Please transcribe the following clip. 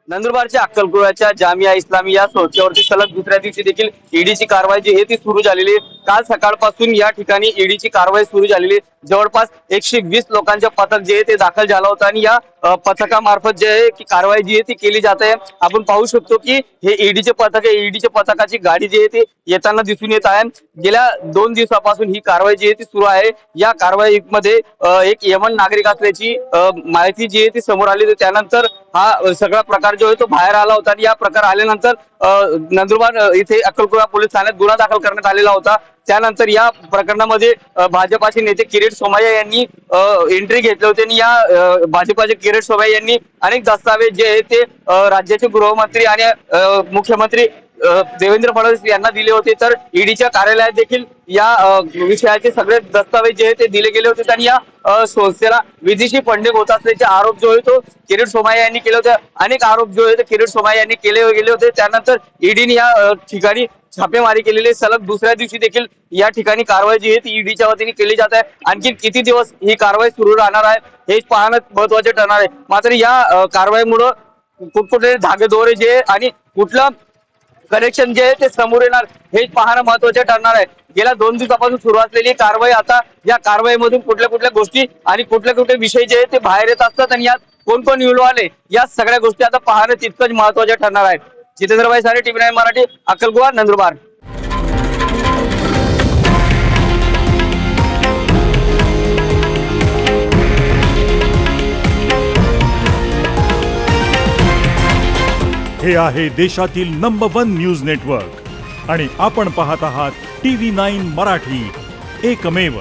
नंदुरबारच्या अक्कलकुराच्या जामिया इस्लामिया संस्थेवरती सलग दुसऱ्या दिवशी देखील ईडीची कारवाई जी आहे ती सुरू झालेली आहे. काल सकाळपासून या ठिकाणी ईडीची कारवाई सुरू झालेली आहे. जवळपास 120 लोकांचे पथक जे आहे ते दाखल झालं होतं आणि या पथकामार्फत जे आहे की कारवाई जी आहे ती केली जात आहे. आपण पाहू शकतो की हे ईडीचे पथक आहे. ईडीच्या पथकाची गाडी जी आहे ती येताना दिसून येत आहे. गेल्या 2 दिवसापासून ही कारवाई जी आहे ती सुरू आहे. या कारवाईमध्ये एक यमन नागरिक असल्याची माहिती जी आहे ती समोर आली. त्यानंतर हा सगळा प्रकार जो आहे तो बाहेर आला होता आणि या प्रकार आल्यानंतर नंदुरबार इथे अक्कलकुरा पोलीस ठाण्यात गुन्हा दाखल करण्यात आलेला होता. त्यानंतर या प्रकरणामध्ये भाजपाचे नेते किरीट सोमय्या यांनी एंट्री घेतली होती आणि या भाजपाचे किरीट सोमय्या यांनी अनेक दस्तावेज जे आहेत ते राज्याचे गृहमंत्री आणि मुख्यमंत्री देवेंद्र फडणवीस यांना दिले होते. तर ईडीच्या कार्यालयात देखील या विषयाचे सगळे दस्तावेज जे ते दिले गेले होते आणि या संस्थेला विदेशी फंडिंग होत असल्याचे आरोप जो आहे तो किरीट सोमय्या यांनी केले होते. अनेक आरोप जो आहे ते किरीट सोमय्या यांनी केले गेले होते. त्यानंतर ईडीने या ठिकाणी छापेमारी केलेली. सलग दुसऱ्या दिवशी देखील या ठिकाणी कारवाई जी आहे ती ईडीच्या वतीने केली जात आहे. आणखी किती दिवस ही कारवाई सुरू राहणार आहे हेच पाहणं महत्वाचे ठरणार आहे. मात्र या कारवाईमुळे कुठकुठे धागेदोरे जे आणि कुठलं कनेक्शन जे आहे ते समोर येणार हेच पाहणं महत्वाचे ठरणार आहे. गेल्या 2 दिवसापासून सुरू असलेली कारवाई आता या कारवाईमधून कुठल्या कुठल्या गोष्टी आणि कुठले कुठले विषय जे आहेत ते बाहेर येत असतात आणि यात कोण कोण निवडून आले या सगळ्या गोष्टी आता पाहणं तितकंच महत्वाचे ठरणार आहे. जितेंद्र भाई सारे, टीव्ही 9 मराठी, अक्कलकुरा, नंदुरबार. हे आहे देशातील नंबर 1 न्यूज नेटवर्क आणि आपण पाहत आहात टीव्ही 9 मराठी, एकमेव.